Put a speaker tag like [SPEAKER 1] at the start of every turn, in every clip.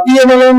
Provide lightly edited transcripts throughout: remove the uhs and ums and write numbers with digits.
[SPEAKER 1] PMLN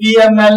[SPEAKER 1] PML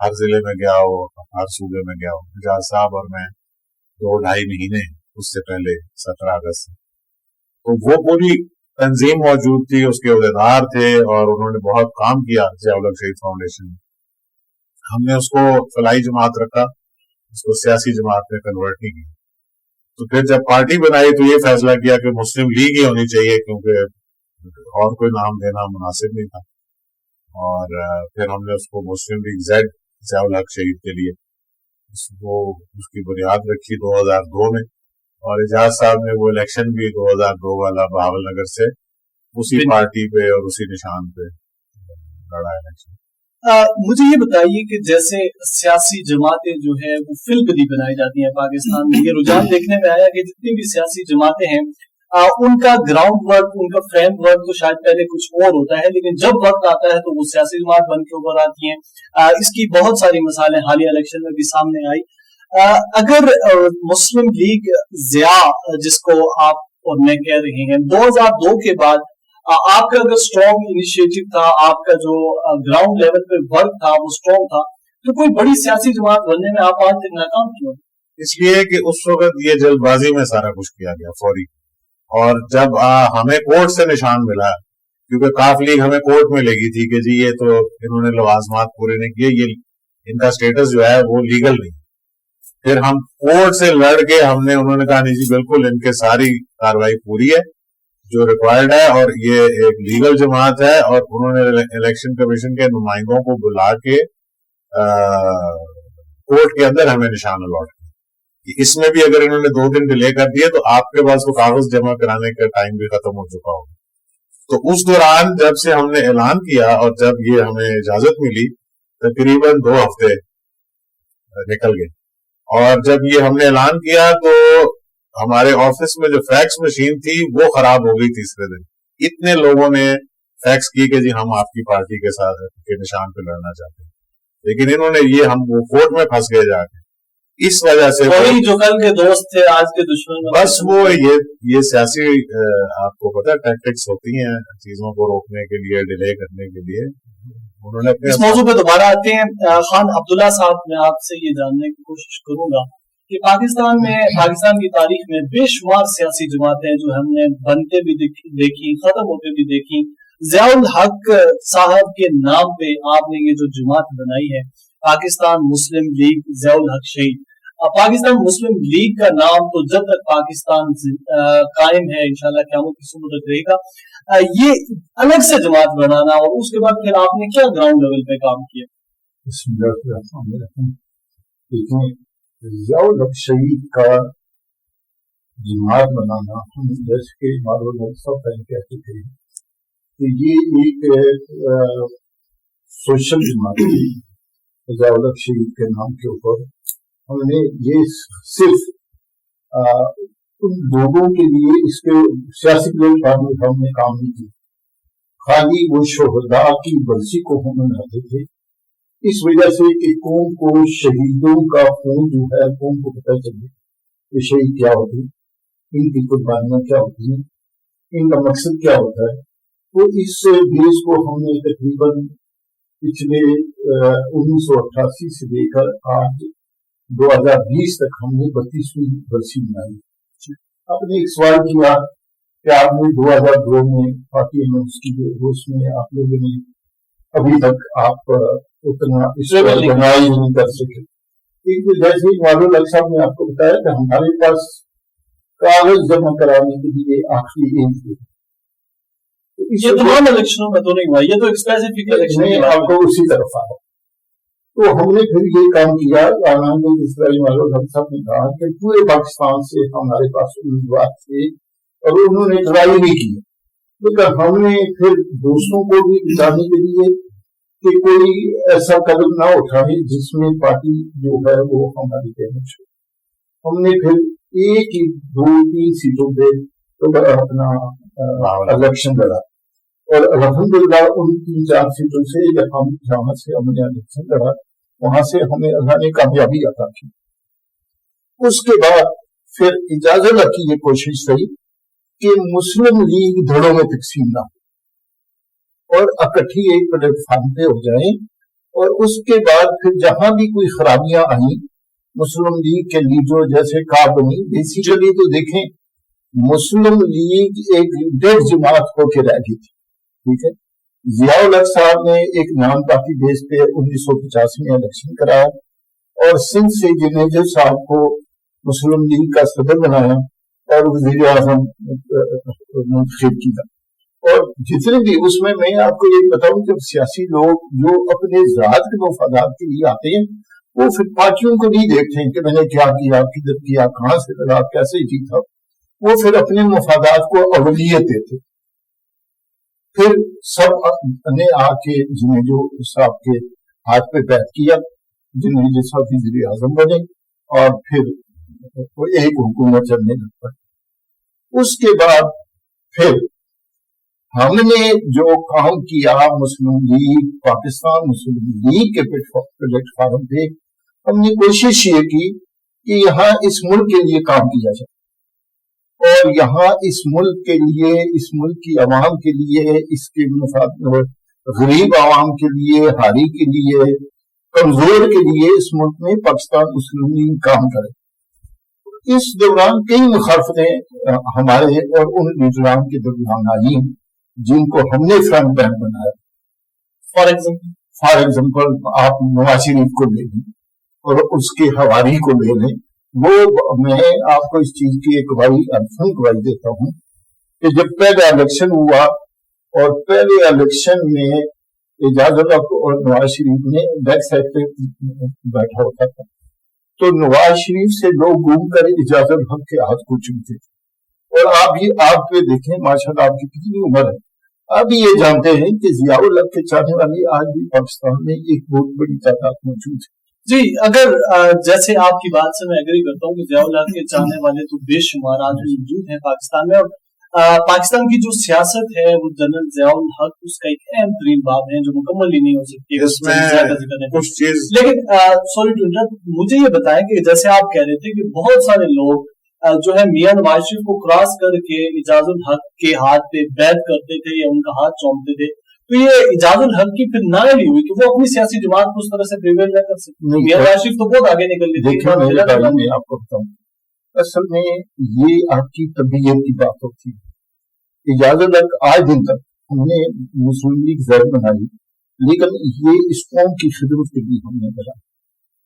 [SPEAKER 2] ہر ضلع میں گیا ہو, ہر صوبے میں گیا ہو. اعجاز صاحب اور میں 2-2.5 مہینے اس سے پہلے 17 اگست سے, تو وہ پوری تنظیم موجود تھی, اس کے عہدیدار تھے اور انہوں نے بہت کام کیا ضیاء الحق شہید فاؤنڈیشن میں. ہم نے اس کو فلاحی جماعت رکھا, اس کو سیاسی جماعت میں کنورٹ نہیں کیا. تو پھر جب پارٹی بنائی تو یہ فیصلہ کیا کہ مسلم لیگ ہی ہونی چاہیے, کیونکہ اور کوئی نام دینا مناسب نہیں تھا. اور پھر ہم نے اس کو مسلم لیگ زیڈ ضیاء الحق شہید کے لیے اس کی بنیاد رکھی 2002 میں. اور اعجاز صاحب نے وہ الیکشن بھی 2002 والا بہاول نگر سے اسی پارٹی پہ اور اسی نشان پہ لڑا الیکشن.
[SPEAKER 1] مجھے یہ بتائیے کہ جیسے سیاسی جماعتیں جو ہے وہ فی البدی بنائی جاتی ہیں پاکستان میں, یہ رجحان دیکھنے میں آیا کہ جتنی بھی سیاسی جماعتیں ہیں ان کا گراؤنڈ ورک, ان کا فریم ورک تو شاید پہلے کچھ اور ہوتا ہے, لیکن جب وقت آتا ہے تو وہ سیاسی جماعت بن کے اوپر آتی ہیں. اس کی بہت ساری مثالیں حالیہ الیکشن میں بھی سامنے آئی. اگر مسلم لیگ ضیاء جس کو آپ اور میں کہہ رہے ہیں 2002 کے بعد آپ کا اگر اسٹرانگ انیشیٹو تھا, آپ کا جو گراؤنڈ لیول پہ ورک تھا وہ اسٹرانگ تھا, تو کوئی بڑی سیاسی جماعت بننے میں آپ آج تک ناکام کیوں؟
[SPEAKER 2] اس لیے کہ اس وقت یہ جلد بازی میں سارا کچھ کیا گیا فوری. اور جب ہمیں کورٹ سے نشان ملا, کیونکہ کاف لیگ ہمیں کورٹ میں لگی تھی کہ جی یہ تو انہوں نے لوازمات پورے نہیں کیے, یہ ان کا سٹیٹس جو ہے وہ لیگل نہیں. پھر ہم کورٹ سے لڑ کے انہوں نے کہا نہیں جی بالکل ان کے ساری کاروائی پوری ہے جو ریکوائرڈ ہے, اور یہ ایک لیگل جماعت ہے. اور انہوں نے الیکشن کمیشن کے نمائندوں کو بلا کے کورٹ کے اندر ہمیں نشان الاٹ کیا. اس میں بھی اگر انہوں نے 2 دن ڈیلے کر دیے تو آپ کے پاس وہ کاغذ جمع کرانے کا ٹائم بھی ختم ہو چکا ہوگا. تو اس دوران جب سے ہم نے اعلان کیا اور جب یہ ہمیں اجازت ملی تقریباً 2 ہفتے نکل گئے. اور جب یہ ہم نے اعلان کیا تو ہمارے آفس میں جو فیکس مشین تھی وہ خراب ہو گئی تیسرے دن. اتنے لوگوں نے فیکس کی کہ جی ہم آپ کی پارٹی کے ساتھ کے نشان پہ لڑنا چاہتے ہیں, لیکن انہوں نے یہ ہم وہ کورٹ میں پھنس گئے جا کے. اس وجہ سے
[SPEAKER 1] وہی جو کل کے دوست تھے آج کے دشمن,
[SPEAKER 2] بس وہ یہ سیاسی آپ کو پتا ٹیکٹکس ہوتی ہیں چیزوں کو روکنے کے لیے, ڈیلے کرنے کے لیے. انہوں نے
[SPEAKER 1] اس موضوع پہ دوبارہ آتے ہیں. خان عبداللہ صاحب, میں آپ سے یہ جاننے کی کوشش کروں گا کہ پاکستان کی تاریخ میں بے شمار سیاسی جماعتیں جو ہم نے بنتے بھی دیکھی, ختم ہوتے بھی دیکھی. ضیاء الحق صاحب کے نام پہ آپ نے یہ جو جماعت بنائی ہے پاکستان مسلم لیگ ضیاء الحق شہید, پاکستان مسلم لیگ کا نام تو جب تک پاکستان قائم ہے انشاءاللہ قیامت کی صبح تک رہے گا. یہ الگ سے جماعت بنانا اور اس کے بعد پھر آپ نے کیا گراؤنڈ لیول پہ کام کیا؟
[SPEAKER 3] بسم اللہ الرحمن الرحیم. ضیاء الحق شہید کا جماعت بنانا, ہم جیسے کہ معلوم سب پہلے کہتے تھے کہ یہ ایک سوشل جماعت تھی ضیاء الحق شہید کے نام کے اوپر. ہم نے یہ صرف ان لوگوں کے لیے اس کے سیاسی پلیٹ فارم میں ہم نے کام نہیں کیا, خالی وہ شہداء کی برسی کو ہم مناتے تھے اس وجہ سے کہ قوم کو شہیدوں کا خون جو ہے قوم کو پتہ چلے کہ شہید کیا ہوتے ہیں, ان کی قربانیاں کیا ہوتی ہیں, ان کا مقصد کیا ہوتا ہے. تو اس بیس کو ہم نے تقریباً پچھلے 1988 سے لے کر آج 2020 تک ہم نے 32ویں برسی منائی. آپ نے ایک سوال کیا کہ آپ نے 2002 میں پارٹی اناؤنس کی, اس میں آپ لوگوں نے ابھی تک آپ اتنا اس پر بنائی نہیں کر سکے. ایک جیسے معلوم الحق صاحب نے آپ کو بتایا کہ ہمارے پاس کاغذ جمع کرانے کے لیے آخری ایک تھے.
[SPEAKER 1] یہ تمام الیکشنوں میں تو نہیں ہوا, یہ تو ایک اسپیسیفک الیکشن
[SPEAKER 3] آپ کو اسی طرف آیا. تو ہم نے پھر یہ کام کیا, جس طرح معلوم الحق صاحب نے کہا کہ پورے پاکستان سے ہمارے پاس امیدوار تھے اور انہوں نے ٹرائی نہیں کی, لیکن ہم نے پھر دوستوں کو بھی بتانے کے لیے کہ کوئی ایسا قدم نہ اٹھائے جس میں پارٹی جو ہے وہ ہماری ڈیمیج ہو. ہم نے پھر 1-2-3 سیٹوں پہ اپنا الیکشن لڑا, اور الحمدللہ ان 3-4 سیٹوں سے جب ہم جہاں سے ہم نے الیکشن لڑا وہاں سے ہمیں اللہ نے کامیابی عطا کی. اس کے بعد پھر اجازت اللہ کی یہ کوشش رہی کہ مسلم لیگ دھڑوں میں تقسیم نہ ہو اور اکٹھی ایک پلیٹ فارم پہ ہو جائیں اور اس کے بعد پھر جہاں بھی کوئی خرابیاں آئیں مسلم لیگ کے لیڈروں جیسے کا بنی. بیسیکلی تو دیکھیں مسلم لیگ ایک ڈیڑھ جماعت ہو کے رہ گئی تھی. ٹھیک ہے, ضیاء الحق صاحب نے ایک نام پارٹی بیس پہ 1950 میں الیکشن کرایا اور سندھ سے جنیجر صاحب کو مسلم لیگ کا صدر بنایا اور وزیر اعظم منتخب کیا. اور جتنے بھی اس میں آپ کو یہ بتاؤں کہ سیاسی لوگ جو اپنے ذات کے مفادات کے لیے آتے ہیں وہ پھر پارٹیوں کو نہیں دیکھتے ہیں کہ میں نے کیا کیا, کدھر کیا, کہاں سے لگا, کیسے جیتا. وہ پھر اپنے مفادات کو اولویت دیتے. پھر سب نے آ کے جنہیں جو صاحب کے ہاتھ پہ بیعت کیا, جنہیں جو صاحب وزیر اعظم بنے اور پھر وہ ایک حکومت چلنے لگ پڑی. اس کے بعد پھر ہم نے جو کام کیا مسلم لیگ پاکستان مسلم لیگ کے پلیٹ فارم پہ, ہم نے کوشش یہ کی کہ یہاں اس ملک کے لیے کام کیا جائے اور یہاں اس ملک کے لیے, اس ملک کی عوام کے لیے, اس کے غریب عوام کے لیے, ہاری کے لیے, کمزور کے لیے اس ملک میں پاکستان مسلم لیگ کام کرے. اس دوران کئی مخالفتیں ہمارے اور ان لیڈران کے درمیان آئی جن کو ہم نے فرنٹ بینک بنایا. فار ایگزامپل آپ نواز شریف کو لے لیں اور اس کے حواری کو لے لیں. وہ میں آپ کو اس چیز کی ایک گواہی دیتا ہوں کہ جب پہلا الیکشن ہوا اور پہلے الیکشن میں اعجاز الحق اور نواز شریف نے بیک سائڈ پہ بیٹھا ہوتا تھا تو نواز شریف سے لوگ گھوم کر اعجاز الحق کے ہاتھ کو چومتے تھے. اور آپ پہ دیکھیں ماشاءاللہ آپ کی کتنی عمر ہے, آپ یہ جانتے ہیں کہ ضیاء الحق کے چاہنے والے آج بھی پاکستان میں ایک بہت بڑی تعداد موجود ہے.
[SPEAKER 1] جی, اگر جیسے آپ کی بات سے میں ایگری کرتا ہوں کہ ضیاء الحق کے چاہنے والے تو بے شمار آج بھی موجود ہیں پاکستان میں, اور پاکستان کی جو سیاست ہے وہ جنرل ضیاء الحق اس کا ایک اہم ترین باب ہے جو مکمل ہی نہیں ہو سکتی
[SPEAKER 2] اس میں کچھ چیز.
[SPEAKER 1] لیکن سوری ٹو انٹرپٹ, مجھے یہ بتائیں کہ جیسے آپ کہہ رہے تھے کہ بہت سارے لوگ جو ہے میاں نواز شریف کو کراس کر کے اعجاز الحق کے ہاتھ پہ بیعت کرتے تھے یا ان کا ہاتھ چومتے تھے, تو یہ اعجاز الحق کی پھر نااہلی ہوئی کہ وہ اپنی سیاسی جماعت کو اس طرح سے پریویل نہ کر سکتے. میاں نواز شریف تو بہت آگے نکل گئی تھی.
[SPEAKER 3] میں آپ کو بتاؤں اصل میں یہ آپ کی طبیعت کی بات ہوتی ہے. اعجاز الحق آج دن تک ہم نے مسلم لیگ زیر بنائی, لیکن یہ اس قوم کی خدمت کے لیے ہم نے بنایا.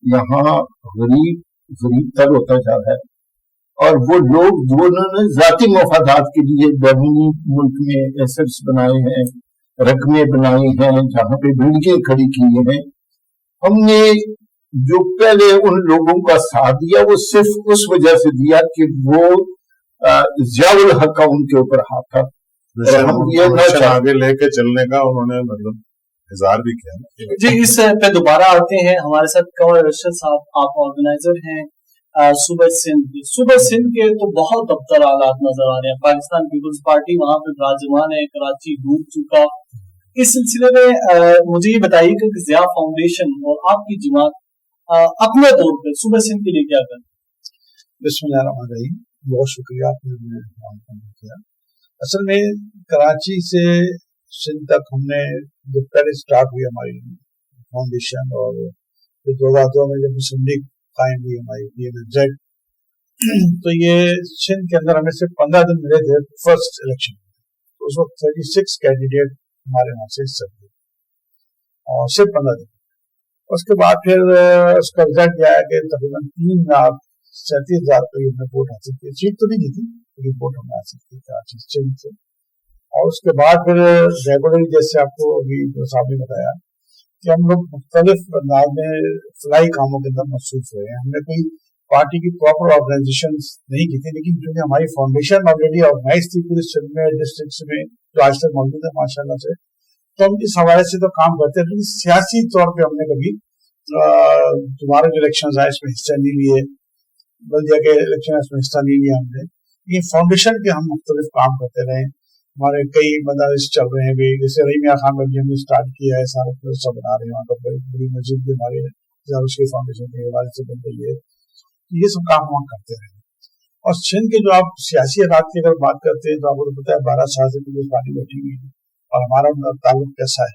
[SPEAKER 3] یہاں غریب تر ہوتا جا رہا ہے اور وہ لوگ جو انہوں نے ذاتی مفادات کے لیے بیرونی ملک میں ایسٹس بنائے ہیں, رقمیں بنائی ہیں, جہاں پہ بلڈنگیں کھڑی کی ہیں, ہم نے جو پہلے ان لوگوں کا ساتھ دیا وہ صرف اس وجہ سے دیا کہ وہ ضیاء الحق کا ان کے اوپر ہاتھ تھا.
[SPEAKER 2] آگے لے کے چلنے کا انہوں نے مطلب اظہار بھی کیا.
[SPEAKER 1] جی, اس پہ دوبارہ آتے ہیں. ہمارے ساتھ کنور ارشد صاحب, آپ آرگنائزر ہیں صوبہ سندھ. صوبہ سندھ کے تو بہت ابتر حالات نظر آ رہے ہیں. پاکستان پیپلز پارٹی وہاں پہ براجمان ہے, کراچی ڈوب چکا. اس سلسلے میں مجھے یہ بتائیے کہ ضیاء فاؤنڈیشن اور آپ کی جماعت اپنے طور پہ صوبہ سندھ کے لیے کیا کریں؟
[SPEAKER 4] بسم اللہ الرحمن الرحیم. بہت شکریہ آپ نے کیا. اصل میں کراچی سے سندھ تک ہم نے جو پہلے سٹارٹ ہوئی ہماری فاؤنڈیشن, اور 2002 میں جب مسلم لیگ قائم ہوئی ہماری PMZ, تو یہ سندھ کے اندر ہمیں صرف 15 دن ملے تھے فرسٹ الیکشن. تو اس وقت 36 کینڈیڈیٹ ہمارے وہاں سے حصہ لیے اور صرف 15 دن. اس کے بعد پھر اس کا رزلٹ یہ آیا کہ تقریباً 3,37,000 قریب میں ووٹ حاصل کی. سیٹ تو نہیں جیتی لیکن ووٹ ہم نے حاصل کی کراچی سندھ سے. اور اس کے بعد پھر ریگولرلی جیسے آپ کو ابھی صاحب نے بتایا کہ ہم لوگ مختلف انداز میں فلاحی کاموں کے اندر مصروف ہوئے ہیں. ہم نے کوئی پارٹی کی پراپر آرگنائزیشن نہیں کی تھی, لیکن کیونکہ ہماری فاؤنڈیشن آلریڈی آرگنائز تھی پورے سندھ میں, ڈسٹرکٹس میں جو آج تک موجود ہے ماشاء اللہ سے, تو ہم اس حوالے سے تو کام کرتے ہیں. لیکن سیاسی طور پہ ہم نے کبھی تمہارے جو الیکشن آئے اس میں حصہ نہیں لیے, بلدیہ کے الیکشن اس میں حصہ نہیں لیا ہم نے. یہ فاؤنڈیشن کے ہم مختلف کام کرتے رہے. ہمارے کئی مدارس چل رہے ہیں بھی, جیسے رحیم میاں خان بھی ہم نے اسٹارٹ کیا ہے, سارا پروسہ بنا رہے ہیں. وہاں پر بڑی مسجد بھی ہمارے اس کی فاؤنڈیشن کے حوالے سے بن رہی ہے. یہ سب کام ہم کرتے رہے. اور سندھ کے جو آپ سیاسی حالات کی اگر بات کرتے ہیں تو آپ کو پتا ہے 12 سال سے پولیس پارٹی بیٹھی ہوئی ہے, اور ہمارا تعلق کیسا ہے.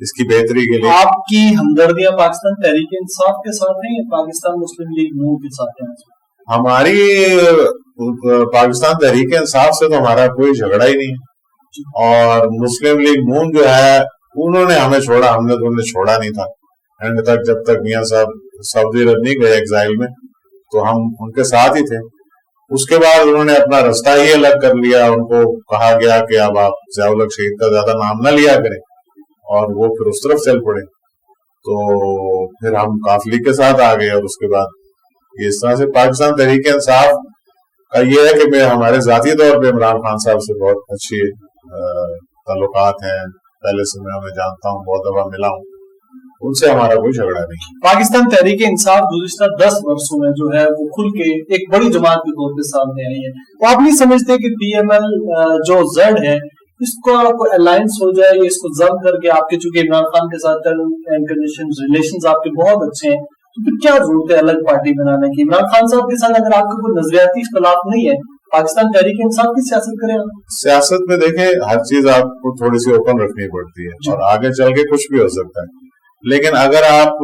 [SPEAKER 2] اس کی بہتری کے لیے.
[SPEAKER 1] آپ کی ہمدردیاں پاکستان تحریک انصاف کے ساتھ ہیں یا پاکستان مسلم لیگ نون کے ساتھ ہیں؟
[SPEAKER 2] ہماری پاکستان تحریک انصاف سے تو ہمارا کوئی جھگڑا ہی نہیں ہے، اور مسلم لیگ نون جو ہے انہوں نے ہمیں چھوڑا، ہم نے تو انہیں چھوڑا نہیں تھا اینڈ تک، جب تک میاں صاحب سعودی عرب نہیں گئے ایگزائل میں تو ہم ان کے ساتھ ہی تھے. اس کے بعد انہوں نے اپنا رستہ ہی الگ کر لیا، ان کو کہا گیا کہ اب آپ ضیاء الحق شہید کا زیادہ نام نہ لیا کریں، اور وہ پھر اس طرف چل پڑے. تو پھر ہم قافلی کے ساتھ آ گئے، اور اس کے بعد اس طرح سے پاکستان تحریک انصاف کا یہ ہے کہ میں ہمارے ذاتی طور پہ عمران خان صاحب سے بہت اچھی تعلقات ہیں، پہلے سے میں انہیں جانتا ہوں، بہت دفعہ ملا ہوں، ان سے ہمارا کوئی جھگڑا نہیں.
[SPEAKER 1] پاکستان تحریک انصاف گزشتہ 10 برسوں میں جو ہے وہ کھل کے ایک بڑی جماعت کے طور پہ سامنے آئی ہے. تو آپ نہیں سمجھتے کہ پی ایم ایل جو زیڈ ہے اس کو الائنس ہو جائے، یا اس کو ضم کر کے، آپ کے چونکہ عمران خان کے ساتھ ریلیشنز آپ کے بہت اچھے ہیں، تو پھر کیا ضرورت ہے الگ پارٹی بنانے کی؟ عمران خان صاحب کے ساتھ اگر آپ کا کوئی نظریاتی اختلاف نہیں ہے، پاکستان تحریک انصاف کی سیاست کریں.
[SPEAKER 2] سیاست میں دیکھیں ہر چیز آپ کو تھوڑی سی اوپن رکھنی پڑتی ہے، اور آگے چل کے کچھ بھی ہو سکتا ہے. لیکن اگر آپ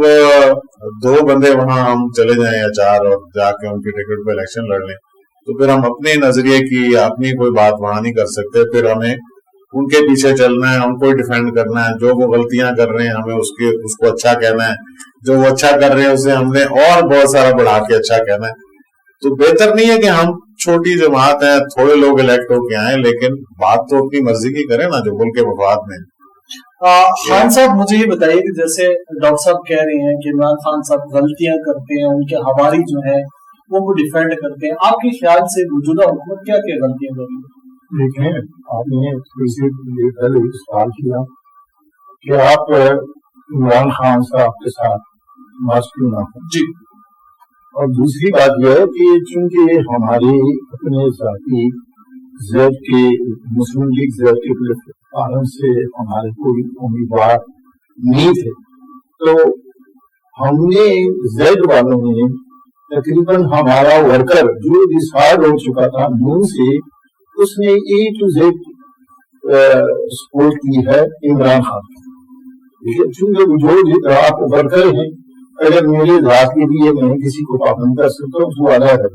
[SPEAKER 2] 2 بندے وہاں ہم چلے جائیں یا 4 اور جا کے ان کی ٹکٹ پہ الیکشن لڑ لیں، تو پھر ہم اپنے نظریے کی یا اپنی کوئی بات وہاں نہیں کر سکتے. پھر ہمیں ان کے پیچھے چلنا ہے، ان کو ڈیفینڈ کرنا ہے. جو وہ غلطیاں کر رہے ہیں ہمیں اس کو اچھا کہنا ہے، جو وہ اچھا کر رہے ہیں اسے ہم نے اور بہت سارا بڑھا کے اچھا کہنا ہے. تو بہتر نہیں ہے کہ ہم چھوٹی جماعت ہیں، تھوڑے لوگ الیکٹ ہو کے آئیں، لیکن بات تو اپنی مرضی کی کریں نا، جو ملک کے مفاد میں.
[SPEAKER 1] خان صاحب مجھے یہ بتائیے کہ جیسے ڈاکٹر صاحب کہہ رہے ہیں کہ عمران خان صاحب غلطیاں کرتے ہیں، ان کے حواری جو ہیں وہ ڈیفینڈ کرتے ہیں، آپ کے خیال سے موجودہ حکومت کیا کیا غلطیاں کر رہی ہے؟
[SPEAKER 3] دیکھیں، آپ نے پہلے سوال کیا کہ آپ عمران خان صاحب کے ساتھ ماسک کیوں نہ ہوں.
[SPEAKER 1] جی.
[SPEAKER 3] اور دوسری بات یہ ہے کہ چونکہ ہمارے اپنے ذاتی زیڈ کے مسلم لیگ زیڈ کے پلٹفارم سے ہمارے کوئی امیدوار نہیں تھے، تو ہم نے زیڈ والوں نے تقریباً ہمارا ورکر جو ڈسکارڈ ہو چکا تھا نون سے، اس نے A to Z سپورٹ کی ہے عمران خان. چونکہ جو آپ ورکر ہیں، اگر میرے ذات کے لیے میں کسی کو پابند کر سکتا ہوں تو الگ ہے،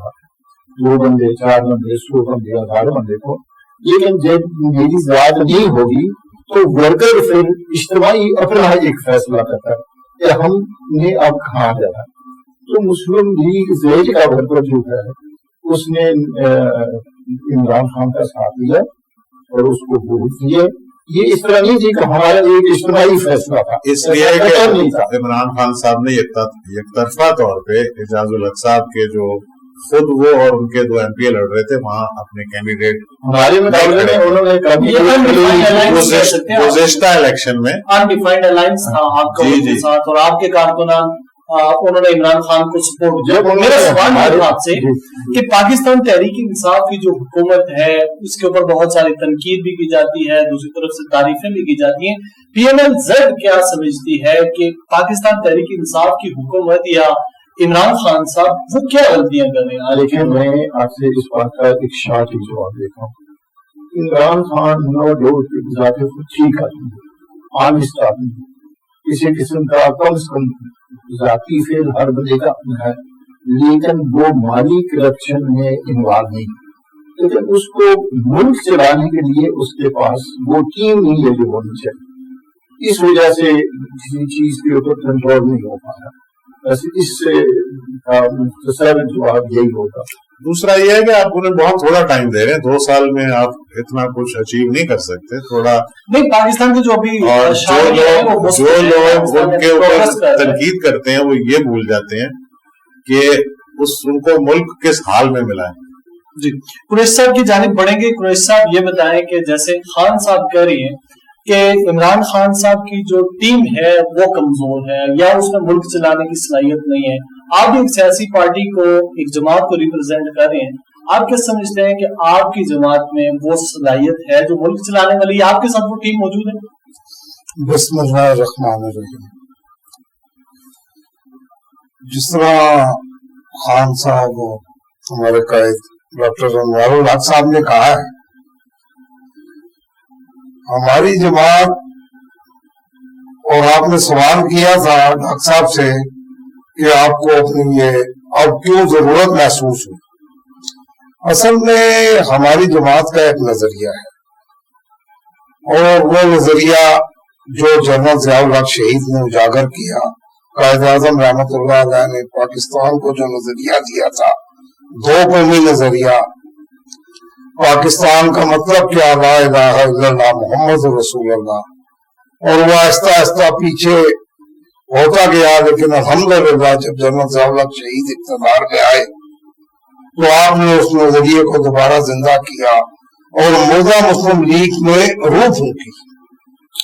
[SPEAKER 3] 2 بندے 4 بندے 100 بندے 1000 بندے کو، لیکن جب میری ذات نہیں ہوگی تو ورکر پھر اجتماعی اپنا ایک فیصلہ کرتا ہے کہ ہم نے اب کہاں جانا. تو مسلم لیگ زیڈ کا ورکر جو ہے اس نے عمران خان کا ساتھ لیا اور اس کو ووٹ دیا. یہ اس طرح نہیں تھی کہ ہمارا ایک اجتماعی فیصلہ تھا،
[SPEAKER 2] اس لیے کہ عمران خان صاحب نے یک طرفہ طور پہ اعجاز الحق صاحب کے جو خود وہ اور ان کے 2 MP لڑ رہے تھے وہاں اپنے کینڈیڈیٹ
[SPEAKER 3] ہمارے مقابلے میں انہوں نے
[SPEAKER 2] گزشتہ الیکشن میں
[SPEAKER 1] انڈیفائنڈ الائنس تھا آپ کا ان کے ساتھ، اور آپ کے کارکنان انہوں نے عمران خان کو سپورٹ کیا. میرا سوال ہے آپ سے کہ پاکستان تحریک انصاف کی جو حکومت ہے اس کے اوپر بہت ساری تنقید بھی کی جاتی ہے، دوسری طرف سے تعریفیں بھی کی جاتی ہیں. پی ایم ایل زیڈ کیا سمجھتی ہے کہ پاکستان تحریک انصاف کی حکومت یا عمران خان صاحب وہ کیا غلطیاں کر رہے ہیں؟
[SPEAKER 3] لیکن میں آپ سے اس بات کا ایک شارٹ جواب دیتا ہوں. عمران خان جو ذاتی خود ٹھیک آدمی ہے، آنےسٹ آدمی ہے، کسی قسم کا کم سے کم ذاتی فیل ہر بندے کا اپنا ہے، لیکن وہ مالی کرپشن میں انوالو نہیں. لیکن اس کو ملک چلانے کے لیے اس کے پاس وہ ٹیم نہیں ہے جو ہونی چاہیے. اس وجہ سے کسی چیز کے اوپر کنٹرول نہیں ہو پایا. بس اس سے مختصر جواب یہی ہوگا.
[SPEAKER 2] دوسرا یہ ہے کہ آپ انہیں بہت تھوڑا ٹائم دے رہے ہیں، 2 سال میں آپ اتنا کچھ اچیو نہیں کر سکتے. تھوڑا
[SPEAKER 1] نہیں، پاکستان کے جو ابھی
[SPEAKER 2] اور جو لوگ ان کے اوپر تنقید کرتے ہیں وہ یہ بھول جاتے ہیں کہ ان کو ملک کس حال میں ملا ہے.
[SPEAKER 1] جی، قریش صاحب کی جانب بڑھیں گے. قریش صاحب یہ بتائیں کہ جیسے خان صاحب کہہ رہی ہیں کہ عمران خان صاحب کی جو ٹیم ہے وہ کمزور ہے یا اس میں ملک چلانے کی صلاحیت نہیں ہے. آپ ایک سیاسی پارٹی کو، ایک جماعت کو ریپرزینٹ کر رہے ہیں، آپ کیا سمجھتے ہیں کہ آپ کی جماعت میں وہ صلاحیت ہے جو ملک چلانے والی، آپ کے ساتھ وہ ٹیم موجود ہے؟
[SPEAKER 5] بسم اللہ الرحمن الرحیم. جس طرح خان صاحب ہمارے قائد ڈاکٹر انوار الحق صاحب نے کہا ہے، ہماری جماعت اور آپ نے سوال کیا تھا ڈاکٹر صاحب سے کہ آپ کو اپنی یہ اب کیوں ضرورت محسوس ہوئی. اصل میں ہماری جماعت کا ایک نظریہ ہے، اور وہ نظریہ جو جنرل ضیاء الحق شہید نے اجاگر کیا، قائد اعظم رحمۃ اللہ علیہ نے پاکستان کو جو نظریہ دیا تھا، دو قومی نظریہ، پاکستان کا مطلب کیا، لا الہ الا اللہ محمد رسول اللہ، اور وہ آہستہ آہستہ پیچھے ہوتا گیا. لیکن الحمدللہ جب جنرل ضیاء الحق شہید اقتدار میں آئے تو آپ نے اس نظریے کو دوبارہ زندہ کیا اور مردہ مسلم لیگ میں روح پھونکی.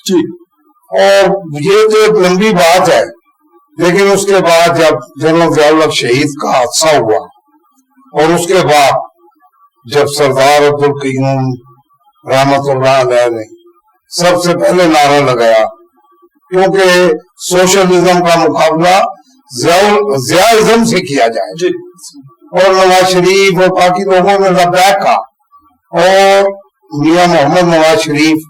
[SPEAKER 1] جی.
[SPEAKER 5] اور یہ تو ایک لمبی بات ہے، لیکن اس کے بعد جب جنرل ضیاء الحق شہید کا حادثہ ہوا، اور اس کے بعد جب سردار عبدالقیوم رحمۃ اللہ علیہ نے سب سے پہلے نعرہ لگایا، کیونکہ سوشلزم کا مقابلہ ضیاءزم سے کیا جائے،
[SPEAKER 1] جی.
[SPEAKER 5] اور نواز شریف اور باقی لوگوں نے لبیک کہا، اور میاں محمد نواز شریف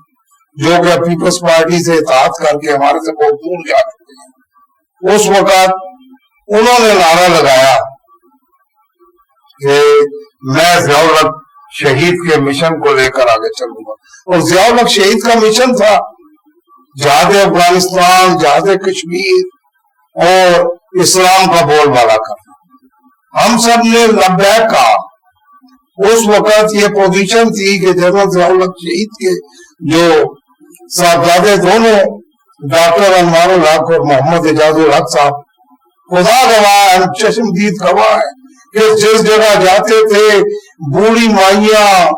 [SPEAKER 5] جو کہ پیپلز پارٹی سے اتحاد کر کے ہمارے سے بہت دور جا چکے ہیں، اس وقت انہوں نے نعرہ لگایا کہ میں ضیاء الحق شہید کے مشن کو لے کر آگے چلوں گا. اور ضیاء الحق شہید کا مشن تھا جہاد افغانستان، جہاد کشمیر اور اسلام کا بول بالا کرنا. ہم سب نے لبیک کہا. اس وقت یہ پوزیشن تھی کہ جنرل ضیاء الحق شہید کے جو صاحبزادے دونوں ڈاکٹر انوار الحق اور محمد اعجاز الحق صاحب، خدا گواہ ہے، چشمدید گواہ ہے کہ جس جگہ جاتے تھے بوڑھی مائیاں،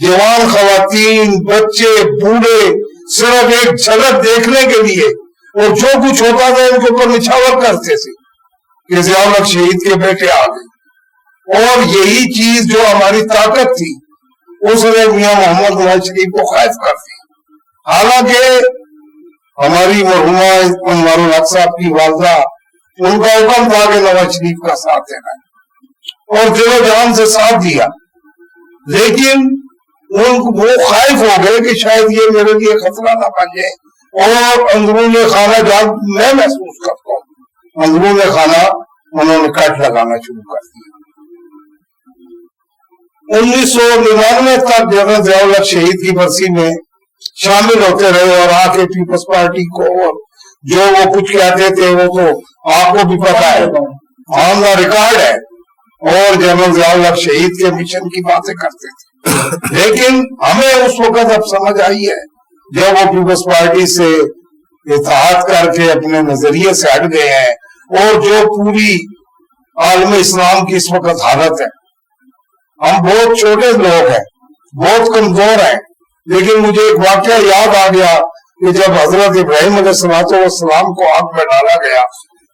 [SPEAKER 5] جوان خواتین، بچے، بوڑھے صرف ایک جھلک دیکھنے کے لیے، اور جو کچھ ہوتا تھا ان کے اوپر نچھاور کرتے تھے کہ ضیاء الحق شہید کے بیٹے آ گئے. اور یہی چیز جو ہماری طاقت تھی اس نے میاں محمد نواز شریف کو خائف کر دی. حالانکہ ہماری مرحومہ انوار الحق صاحب کی والدہ، ان کا حکم تھا کہ نواز شریف کا ساتھ دینا ہے، اور دل و جان سے ساتھ دیا، لیکن وہ خائف ہو گئے کہ شاید یہ میرے لیے خطرہ نہ بن جائے. اور اندرون خانہ جب میں محسوس کرتا ہوں، اندرون خانہ انہوں نے کٹ لگانا شروع کر دیا. 1999 تک جنرل ضیاء الحق شہید کی برسی میں شامل ہوتے رہے، اور آ کے پیپلز پارٹی کو اور جو وہ کچھ کہتے تھے وہ تو آپ کو بھی پتا ہے، آن دا ریکارڈ ہے، اور جنرل ضیاء الحق شہید کے مشن کی باتیں کرتے تھے. لیکن ہمیں اس وقت اب سمجھ آئی ہے جب وہ پیپلز پارٹی سے اتحاد کر کے اپنے نظریے سے ہٹ گئے ہیں، اور جو پوری عالم اسلام کی اس وقت حالت ہے. ہم بہت چھوٹے لوگ ہیں، بہت کمزور ہیں، لیکن مجھے ایک واقعہ یاد آ گیا کہ جب حضرت ابراہیم علیہ السلام کو آگ میں ڈالا گیا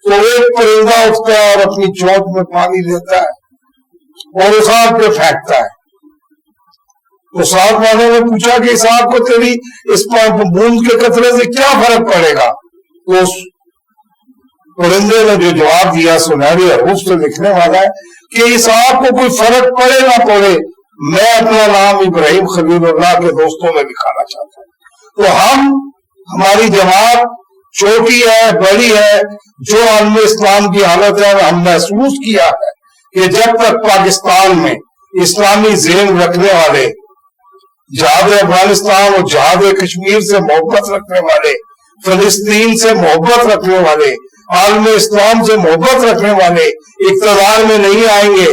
[SPEAKER 5] تو ایک پرندہ اٹھتا ہے اور اپنی چونچ میں پانی لیتا ہے اور اس آگ پہ پھینکتا ہے. تو ساتھ والوں نے پوچھا کہ اس آگ کو تیری اس بوند کے قطرے سے کیا فرق پڑے گا؟ تو اس پرندے نے جو جواب دیا سنہری حروف سے لکھنے والا ہے کہ اس آگ کو کوئی فرق پڑے نہ پڑے، میں اپنا نام ابراہیم خلیل اللہ کے دوستوں میں لکھانا چاہتا ہوں. تو ہماری جماعت چھوٹی ہے، بڑی ہے، جو عالم اسلام کی حالت ہے، ہم محسوس کیا ہے کہ جب تک پاکستان میں اسلامی ذہن رکھنے والے، جہاد افغانستان اور جہاد کشمیر سے محبت رکھنے والے، فلسطین سے محبت رکھنے والے، عالم اسلام سے محبت رکھنے والے اقتدار میں نہیں آئیں گے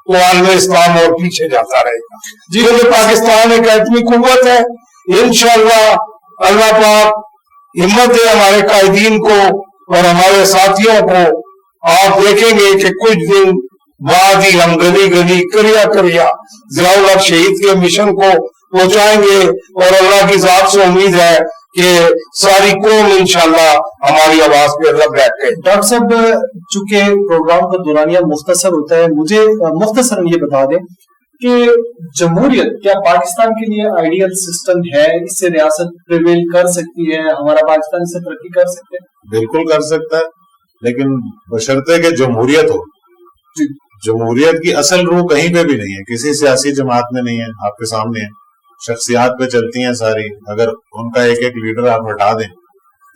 [SPEAKER 5] تو عالم اسلام اور پیچھے جاتا رہے گا. جی کیونکہ پاکستان ایک ایٹمی قوت ہے. انشاءاللہ اللہ پاک ہمت دے ہمارے قائدین کو اور ہمارے ساتھیوں کو. آپ دیکھیں گے کہ کچھ دن بعد ہی ہم گلی گلی کریا کریا ضیاء الحق شہید کے مشن کو پہنچائیں گے، اور اللہ کی ذات سے امید ہے کہ ساری قوم انشاءاللہ ہماری آواز پہ اللہ بیٹھ گئے.
[SPEAKER 1] ڈاکٹر صاحب چونکہ پروگرام کا دورانیہ مختصر ہوتا ہے، مجھے مختصراً یہ بتا دیں کہ جمہوریت کیا پاکستان کے لیے آئیڈیل سسٹم ہے؟ اس سے ریاست پریویل کر سکتی ہے؟ ہمارا پاکستان اس سے ترقی کر سکتے ہے؟
[SPEAKER 2] بالکل کر سکتا ہے، لیکن بشرطے کہ جمہوریت ہو. جمہوریت کی اصل روح کہیں پہ بھی نہیں ہے، کسی سیاسی جماعت میں نہیں ہے. آپ کے سامنے ہے، شخصیات پہ چلتی ہیں ساری. اگر ان کا ایک ایک لیڈر آپ ہٹا دیں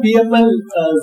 [SPEAKER 1] PML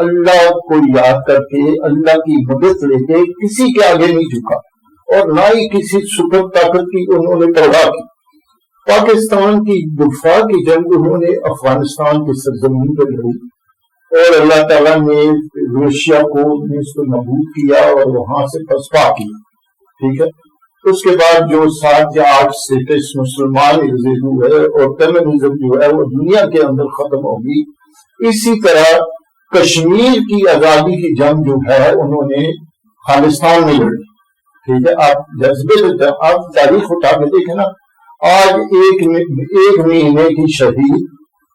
[SPEAKER 3] اللہ کو یاد کر کے اللہ کی مدد لے کے کسی کے آگے نہیں جھکا اور نہ ہی کسی سپر طاقت کی انہوں نے پرواہ کی. پاکستان کی دفاع کی جنگ انہوں نے افغانستان کی سرزمین پر لڑی اور اللہ تعالیٰ نے روشیا کو نابود کیا اور وہاں سے پسپا کیا. ٹھیک ہے. اس کے بعد جو 7 یا 8 اسٹیٹس مسلمان ہوئے اور ٹیررزم جو ہے وہ دنیا کے اندر ختم ہوگی. اسی طرح کشمیر کی آزادی کی جنگ جو ہے انہوں نے خالصتان میں لڑی. ٹھیک ہے. آپ جذبے آپ تاریخ اٹھا کے دیکھیں نا, آج ایک مہینے کی شہید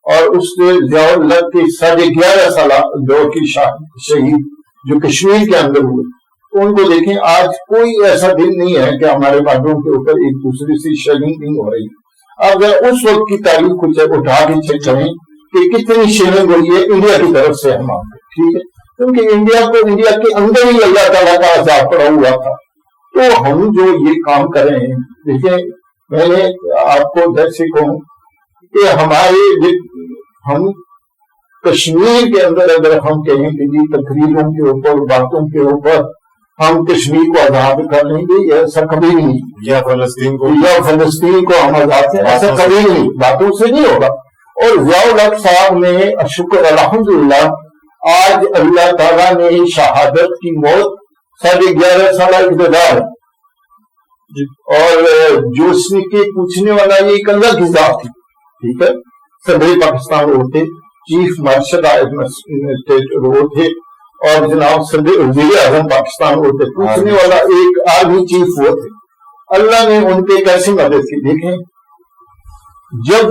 [SPEAKER 3] اور اس کے ضیاء الحق کے 11.5 سالہ دور کی شہید جو کشمیر کے اندر ہوئے, ان کو دیکھیں. آج کوئی ایسا دن نہیں ہے کہ ہمارے بادوں کے اوپر ایک دوسرے سے شیلنگ نہیں ہو رہی. اگر اس وقت کی تاریخ کو اٹھا کے چیک کریں کہ کتنی شیلنگ ہوئی ہے انڈیا کی طرف سے ہم آپ کو. ٹھیک ہے. کیونکہ انڈیا کے اندر ہی اللہ تعالیٰ کا عذاب پڑا ہوا تھا. تو ہم جو یہ کام کر رہے ہیں, دیکھیں میں نے آپ کو جیسے کہوں کہ ہم کشمیر کے اندر اگر ہم کہیں کہ جی تقریروں کے اوپر باتوں کے اوپر ہم کشمیر کو آزاد کر لیں گے, ایسا کبھی نہیں.
[SPEAKER 2] یا فلسطین
[SPEAKER 3] کو ہم آزاد کریں, ایسا کبھی نہیں, باتوں سے نہیں ہوگا. اور ضیاء الحق صاحب نے شکر الحمدللہ آج اللہ تعالیٰ نے شہادت کی موت 11.5 سالہ اقتدار اور جو اس کے پوچھنے والا یہ ایک اللہ کی ذات تھی. ٹھیک ہے. صدر پاکستان وہ تھے, چیف مارشل وہ تھے اور جناب وزیر اعظم پاکستان وہ تھے. پوچھنے والا ایک آرمی چیف وہ تھے. اللہ نے ان پہ کیسی مدد کی. دیکھیں جب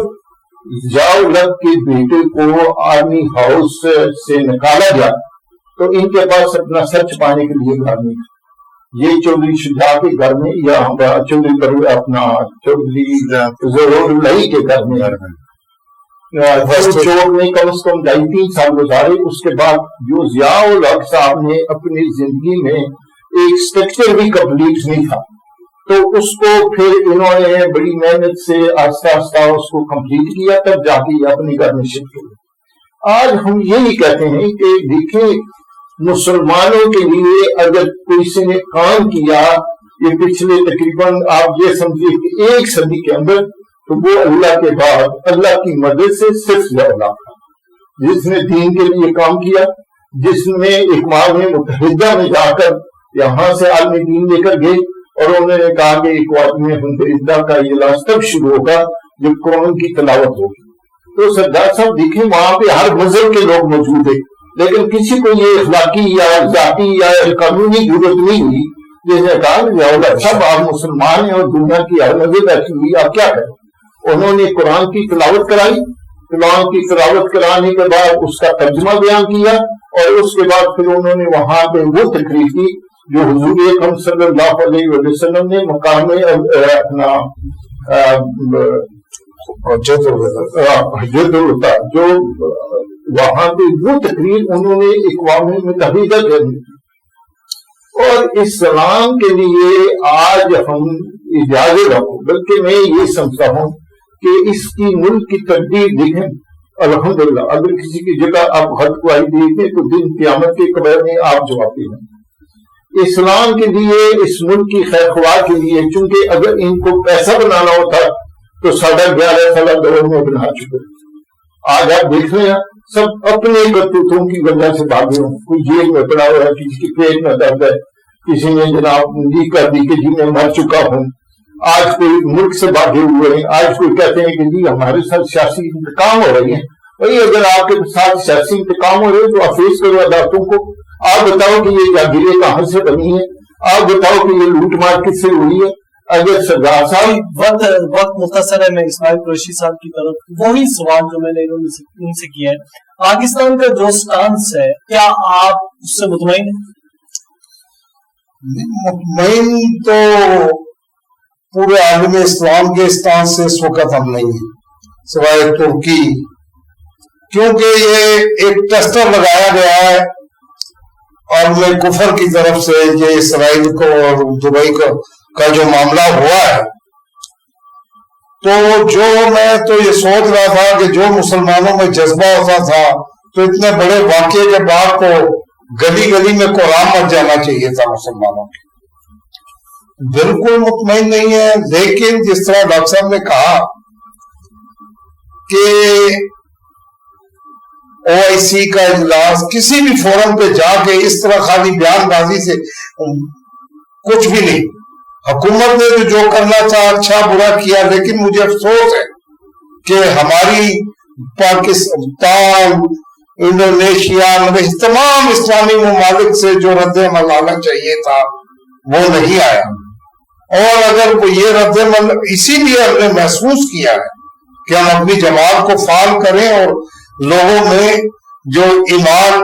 [SPEAKER 3] ضیاء الحق کے بیٹے کو آرمی ہاؤس سے نکالا گیا تو ان کے پاس اپنا سر چھپانے کے لیے گھر نہیں تھا. یہ چودھری شجاع کے گھر میں یا چودھری اپنا چودھری ضرور اللہ کے گھر میں چوک میں کم از کم 2.5-3 سال گزارے. اس کے بعد جو ضیاء الحق صاحب نے اپنی زندگی میں ایک اسٹرکچر بھی کمپلیٹ نہیں تھا تو اس کو پھر انہوں نے بڑی محنت سے آہستہ آہستہ اس کو کمپلیٹ کیا, تب جا کے اپنے گھر میں شفٹ ہوئے. آج ہم یہی کہتے ہیں کہ دیکھیں مسلمانوں کے لیے اگر کسی نے کام کیا یہ پچھلے تقریباً آپ یہ سمجھیے کہ 1 صدی کے اندر, تو وہ اللہ کے بعد اللہ کی مدد سے صرف ضیاء الحق تھا جس نے دین کے لیے کام کیا, جس نے اقوام متحدہ میں جا کر یہاں سے عالمی دین لے کر گئے اور انہوں نے کہا کہ اقوام متحدہ کا اجلاس تب شروع ہوگا جب قرآن کی تلاوت ہوگی. تو سردار صاحب دیکھیں وہاں پہ ہر مذہب کے لوگ موجود ہیں, لیکن کسی کو یہ اخلاقی یا ذاتی یا قانونی ضرورت نہیں ہوئی جس نے کہا سب آپ مسلمان ہیں اور دنیا کی ہر مذہب ایسی ہوئی, آپ کیا کریں. انہوں نے قرآن کی تلاوت کرائی, قرآن کی تلاوت کرانے کے بعد اس کا ترجمہ بیان کیا اور اس کے بعد پھر انہوں نے وہاں پہ وہ تقریر کی جو حضور اکرم صلی اللہ علیہ وسلم نے مقام اپنا حجت ہوتا جو وہاں پہ وہ تقریر انہوں نے اقوام متحدہ کرنی. اور اسلام کے لیے آج ہم اجازت رکھو, بلکہ میں یہ سمجھتا ہوں کہ اس کی ملک کی تقدیر دیکھیں. الحمدللہ اگر کسی کی جگہ آپ خط کو آئی دیکھیں تو دن قیامت کے قبر میں آپ جوابی ہیں. اسلام کے لیے اس ملک کی خیر خواہ کے لیے, چونکہ اگر ان کو پیسہ بنانا ہوتا تو 11.5 سالہ دور میں بنا چکے. آج آپ دیکھ رہے ہیں سب اپنے کرتوتوں کی وجہ سے بھاگے ہوں. کوئی جیل میں پڑا ہوا ہے, کسی کے پیٹ میں درد ہے, کسی نے جناب لی کر دی کہ جی میں مر چکا ہوں. آج کوئی ملک سے بھاگے ہوئے ہیں, آج کوئی کہتے ہیں کہ جی ہمارے ساتھ سیاسی انتقام ہو رہی ہے. بھائی اگر آپ کے ساتھ سیاسی انتقام ہو رہے ہیں تو آپ فیس کرو عدالتوں کو. آپ بتاؤ کہ یہ جاگیریں کہاں سے بنی ہے, آپ بتاؤ کہ یہ لوٹ مار کس سے ہوئی ہے. اگر سردار صاحب
[SPEAKER 1] وقت مختصر ہے, میں اسماعیل قریشی صاحب کی طرف وہی سوال جو میں نے ان سے کیا ہے, پاکستان کا جو سٹانس ہے کیا آپ اس سے مطمئن ہیں؟
[SPEAKER 5] مطمئن تو پورے عالم اسلام کے سٹانس سے اس وقت ہم نہیں ہیں سوائے ترکی, کیونکہ یہ ایک ٹیسٹر لگایا گیا ہے اور میں کفر کی طرف سے یہ اسرائیل کو اور دبئی کا جو معاملہ ہوا ہے, تو جو میں تو یہ سوچ رہا تھا کہ جو مسلمانوں میں جذبہ ہوتا تھا تو اتنے بڑے واقعے کے بعد تو گلی گلی میں قرآن مچ جانا چاہیے تھا مسلمانوں کی. بالکل مطمئن نہیں ہے. لیکن جس طرح ڈاکٹر صاحب نے کہا کہ او آئی سی کا اجلاس کسی بھی فورم پہ جا کے اس طرح خالی بیان بازی سے کچھ بھی نہیں. حکومت نے جو کرنا چاہا اچھا برا کیا, لیکن مجھے افسوس ہے کہ ہماری پاکستان, انڈونیشیا, تمام اسلامی ممالک سے جو رد عمل آنا چاہیے تھا وہ نہیں آیا. اور اگر یہ رد عمل اسی لیے ہم نے محسوس کیا ہے کہ ہم اپنی جماعت کو فعال کریں اور لوگوں میں جو ایمان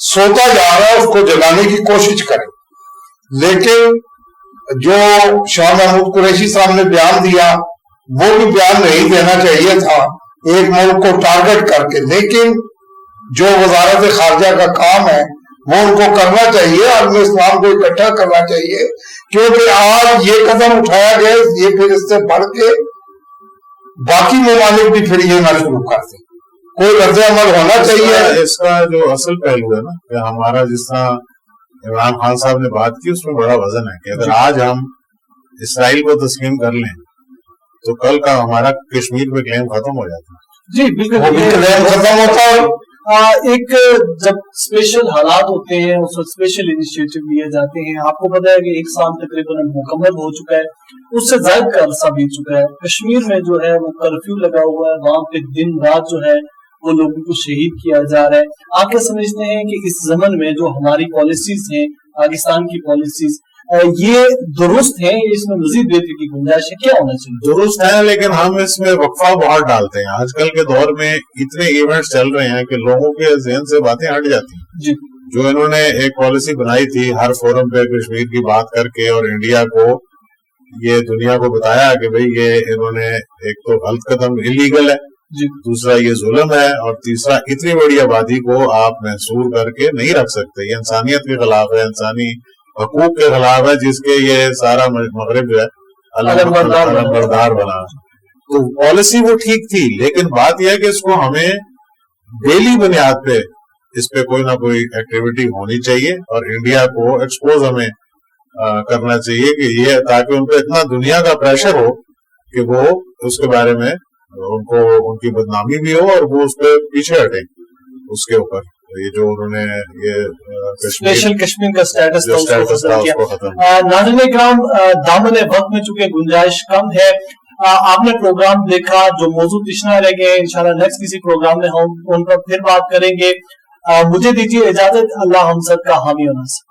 [SPEAKER 5] سوتا جا رہا ہے اس کو جگانے کی کوشش کریں. لیکن جو شاہ محمود قریشی صاحب نے بیان دیا وہ بھی بیان نہیں دینا چاہیے تھا ایک ملک کو ٹارگٹ کر کے. لیکن جو وزارت خارجہ کا کام ہے وہ ان کو کرنا چاہیے, عالم اسلام کو اکٹھا کرنا چاہیے, کیونکہ آج یہ قدم اٹھایا گیا یہ پھر اس سے بڑھ کے باقی ممالک بھی پھر یہ نہ شروع کرتے. کوئی رد عمل ہونا چاہیے.
[SPEAKER 2] اس کا جو اصل پہلو ہے نا کہ ہمارا جس طرح عمران خان صاحب نے بات کی اس میں بڑا وزن ہے کہ اگر آج ہم اسرائیل کو تسلیم کر لیں تو کل کا ہمارا کشمیر میں کلیم ختم ہو جاتا ہے.
[SPEAKER 1] جی بالکل
[SPEAKER 5] کلیم ختم ہوتا ہے.
[SPEAKER 1] ایک جب اسپیشل حالات ہوتے ہیں اس وقت اسپیشل انیشیٹو لیے جاتے ہیں. آپ کو پتا ہے کہ ایک سال تقریباً مکمل ہو چکا ہے, اس سے زائد کا عرصہ بیت چکا ہے. کشمیر میں جو ہے وہ کرفیو لگا ہوا ہے, وہاں پہ دن رات جو ہے وہ لوگوں کو شہید کیا جا رہا ہے. آپ کیا سمجھتے ہیں کہ اس زمن میں جو ہماری پالیسیز ہیں پاکستان کی پالیسیز یہ درست ہیں, اس میں مزید بہتری کی گنجائش ہے, کیا ہونا چاہیے؟
[SPEAKER 2] درست ہے لیکن ہم اس میں وقفہ بہت ڈالتے ہیں. آج کل کے دور میں اتنے ایونٹس چل رہے ہیں کہ لوگوں کے ذہن سے باتیں ہٹ جاتی ہیں.
[SPEAKER 1] جی
[SPEAKER 2] جو انہوں نے ایک پالیسی بنائی تھی ہر فورم پہ کشمیر کی بات کر کے اور انڈیا کو یہ دنیا کو بتایا کہ بھئی یہ انہوں نے ایک تو غلط قدم انلیگل ہے, دوسرا یہ ظلم ہے, اور تیسرا اتنی بڑی آبادی کو آپ محصور کر کے نہیں رکھ سکتے. یہ انسانیت کے خلاف ہے, انسانی حقوق کے خلاف ہے, جس کے یہ سارا مغرب جو ہے علمبردار بنا. تو پالیسی وہ ٹھیک تھی, لیکن بات یہ ہے کہ اس کو ہمیں ڈیلی بنیاد پہ اس پہ کوئی نہ کوئی ایکٹیویٹی ہونی چاہیے اور انڈیا کو ایکسپوز ہمیں کرنا چاہیے کہ یہ تاکہ ان پہ اتنا دنیا کا پریشر ہو کہ وہ اس کے بارے میں ان کو ان کی بدنامی بھی ہو اور وہ اس پہ پیچھے ہٹیں. اس کے اوپر یہ جو انہوں نے یہ
[SPEAKER 1] اسپیشل کشمیر کا سٹیٹس تھا
[SPEAKER 2] اس کو ختم.
[SPEAKER 1] ناظرین کرام, دامن وقت میں چونکہ گنجائش کم ہے, آپ نے پروگرام دیکھا, جو موضوع تشنا رہ گئے انشاءاللہ نیکسٹ کسی پروگرام میں ہم ان پر پھر بات کریں گے. مجھے دیجیے اجازت. اللہ ہم سب کا حامی و ناصر.